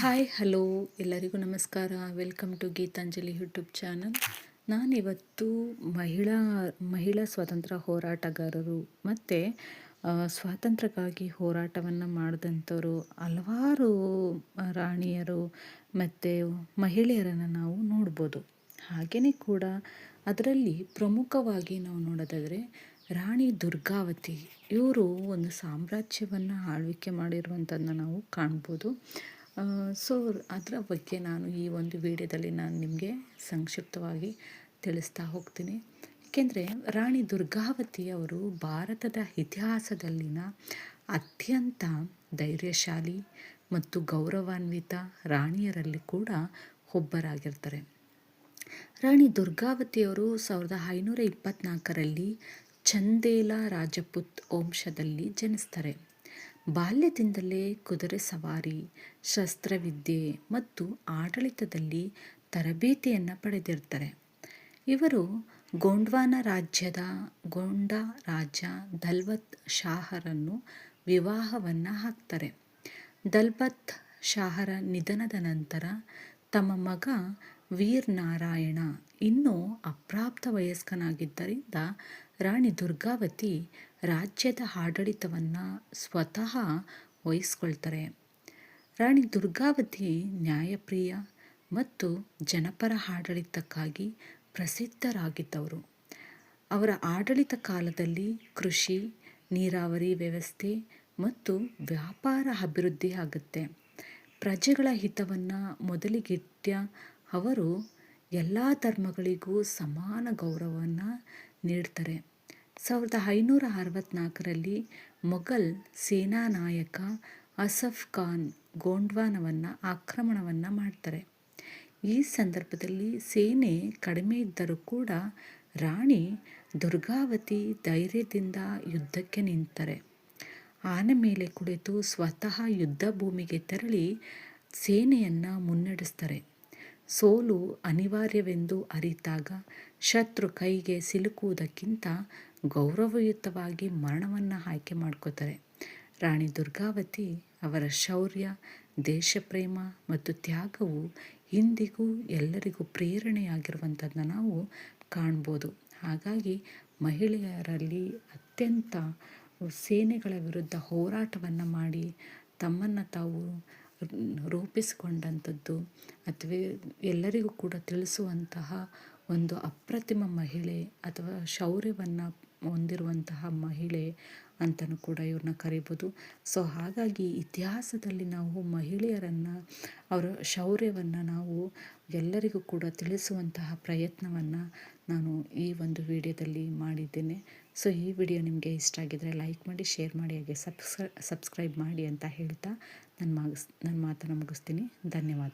Hi hello ಎಲ್ಲರಿಗೂ ನಮಸ್ಕಾರ. Welcome to Geetanjali YouTube channel. ನಾನಿವತ್ತು ಮಹಿಳಾ ಸ್ವಾತಂತ್ರ್ಯ ಹೋರಾಟಗಾರರು ಮತ್ತು ಸ್ವಾತಂತ್ರ್ಯಕ್ಕಾಗಿ ಹೋರಾಟವನ್ನು ಮಾಡಿದಂಥವ್ರು ಹಲವಾರು ರಾಣಿಯರು ಮತ್ತು ಮಹಿಳೆಯರನ್ನು ನಾವು ನೋಡ್ಬೋದು. ಹಾಗೆಯೇ ಕೂಡ ಅದರಲ್ಲಿ ಪ್ರಮುಖವಾಗಿ ನಾವು ನೋಡೋದಾದರೆ ರಾಣಿ ದುರ್ಗಾವತಿ ಇವರು ಒಂದು ಸಾಮ್ರಾಜ್ಯವನ್ನು ಆಳ್ವಿಕೆ ಮಾಡಿರುವಂಥದ್ದನ್ನ ನಾವು ಕಾಣ್ಬೋದು. ಸೊ ಅದರ ಬಗ್ಗೆ ನಾನು ಈ ಒಂದು ವಿಡಿಯೋದಲ್ಲಿ ನಾನು ನಿಮಗೆ ಸಂಕ್ಷಿಪ್ತವಾಗಿ ತಿಳಿಸ್ತಾ ಹೋಗ್ತೀನಿ. ಏಕೆಂದರೆ ರಾಣಿ ದುರ್ಗಾವತಿ ಅವರು ಭಾರತದ ಇತಿಹಾಸದಲ್ಲಿನ ಅತ್ಯಂತ ಧೈರ್ಯಶಾಲಿ ಮತ್ತು ಗೌರವಾನ್ವಿತ ರಾಣಿಯರಲ್ಲಿ ಕೂಡ ಒಬ್ಬರಾಗಿರ್ತಾರೆ. ರಾಣಿ ದುರ್ಗಾವತಿಯವರು 1524ರಲ್ಲಿ ಚಂದೇಲ ರಾಜಪೂತ್ ವಂಶದಲ್ಲಿ ಜನಿಸ್ತಾರೆ. ಬಾಲ್ಯದಿಂದಲೇ ಕುದುರೆ ಸವಾರಿ, ಶಸ್ತ್ರವಿದ್ಯೆ ಮತ್ತು ಆಡಳಿತದಲ್ಲಿ ತರಬೇತಿಯನ್ನು ಪಡೆದಿರ್ತಾರೆ. ಇವರು ಗೋಂಡ್ವಾನ ರಾಜ್ಯದ ಗೋಂಡಾ ರಾಜ ದಲ್ಪತ್ ಶಾಹರನ್ನು ವಿವಾಹವನ್ನು ಆಗ್ತಾರೆ. ದಲ್ಪತ್ ಶಾಹರ ನಿಧನದ ನಂತರ ತಮ್ಮ ಮಗ ವೀರ್ ನಾರಾಯಣ ಇನ್ನೂ ಅಪ್ರಾಪ್ತ ವಯಸ್ಕನಾಗಿದ್ದರಿಂದ ರಾಣಿ ದುರ್ಗಾವತಿ ರಾಜ್ಯದ ಆಡಳಿತವನ್ನು ಸ್ವತಃ ವಹಿಸ್ಕೊಳ್ತಾರೆ. ರಾಣಿ ದುರ್ಗಾವತಿ ನ್ಯಾಯಪ್ರಿಯ ಮತ್ತು ಜನಪರ ಆಡಳಿತಕ್ಕಾಗಿ ಪ್ರಸಿದ್ಧರಾಗಿದ್ದವರು. ಅವರ ಆಡಳಿತ ಕಾಲದಲ್ಲಿ ಕೃಷಿ, ನೀರಾವರಿ ವ್ಯವಸ್ಥೆ ಮತ್ತು ವ್ಯಾಪಾರ ಅಭಿವೃದ್ಧಿ ಆಗುತ್ತೆ. ಪ್ರಜೆಗಳ ಹಿತವನ್ನು ಮೊದಲಿಗಿಟ್ಟ ಅವರು ಎಲ್ಲ ಧರ್ಮಗಳಿಗೂ ಸಮಾನ ಗೌರವವನ್ನು ನೀಡ್ತಾರೆ. 1564ರಲ್ಲಿ ಮೊಘಲ್ ಸೇನಾ ನಾಯಕ ಅಸಫ್ ಖಾನ್ ಗೋಂಡ್ವಾನವನ್ನು ಆಕ್ರಮಣವನ್ನು ಮಾಡ್ತಾರೆ. ಈ ಸಂದರ್ಭದಲ್ಲಿ ಸೇನೆ ಕಡಿಮೆ ಇದ್ದರೂ ಕೂಡ ರಾಣಿ ದುರ್ಗಾವತಿ ಧೈರ್ಯದಿಂದ ಯುದ್ಧಕ್ಕೆ ನಿಂತಾರೆ. ಆನೆ ಮೇಲೆ ಕುಳಿತು ಸ್ವತಃ ಯುದ್ಧ ಭೂಮಿಗೆ ತೆರಳಿ ಸೇನೆಯನ್ನು ಮುನ್ನಡೆಸ್ತಾರೆ. ಸೋಲು ಅನಿವಾರ್ಯವೆಂದು ಅರಿತಾಗ ಶತ್ರು ಕೈಗೆ ಸಿಲುಕುವುದಕ್ಕಿಂತ ಗೌರವಯುತವಾಗಿ ಮರಣವನ್ನು ಆಯ್ಕೆ ಮಾಡ್ಕೋತಾರೆ. ರಾಣಿ ದುರ್ಗಾವತಿ ಅವರ ಶೌರ್ಯ, ದೇಶಪ್ರೇಮ ಮತ್ತು ತ್ಯಾಗವು ಇಂದಿಗೂ ಎಲ್ಲರಿಗೂ ಪ್ರೇರಣೆಯಾಗಿರುವಂಥದ್ದನ್ನ ನಾವು ಕಾಣ್ಬೋದು. ಹಾಗಾಗಿ ಮಹಿಳೆಯರಲ್ಲಿ ಅತ್ಯಂತ ಸೇನೆಗಳ ವಿರುದ್ಧ ಹೋರಾಟವನ್ನು ಮಾಡಿ ತಮ್ಮನ್ನು ತಾವು ರೂಪಿಸಿಕೊಂಡಂಥದ್ದು ಅಥವಾ ಎಲ್ಲರಿಗೂ ಕೂಡ ತಿಳಿಸುವಂತಹ ಒಂದು ಅಪ್ರತಿಮ ಮಹಿಳೆ ಅಥವಾ ಶೌರ್ಯವನ್ನು ಹೊಂದಿರುವಂತಹ ಮಹಿಳೆ ಅಂತಲೂ ಕೂಡ ಇವ್ರನ್ನ ಕರಿಬೋದು. ಸೊ ಹಾಗಾಗಿ ಇತಿಹಾಸದಲ್ಲಿ ನಾವು ಮಹಿಳೆಯರನ್ನು ಅವರ ಶೌರ್ಯವನ್ನು ನಾವು ಎಲ್ಲರಿಗೂ ಕೂಡ ತಿಳಿಸುವಂತಹ ಪ್ರಯತ್ನವನ್ನು ನಾನು ಈ ಒಂದು ವಿಡಿಯೋದಲ್ಲಿ ಮಾಡಿದ್ದೇನೆ. ಸೊ ಈ ವಿಡಿಯೋ ನಿಮಗೆ ಇಷ್ಟ ಆಗಿದರೆ ಲೈಕ್ ಮಾಡಿ, ಶೇರ್ ಮಾಡಿ, ಹಾಗೆ ಸಬ್ಸ್ಕ್ರೈಬ್ ಮಾಡಿ ಅಂತ ಹೇಳ್ತಾ ನನ್ನ ಮಾತನ್ನು ಮುಗಿಸ್ತೀನಿ. ಧನ್ಯವಾದ.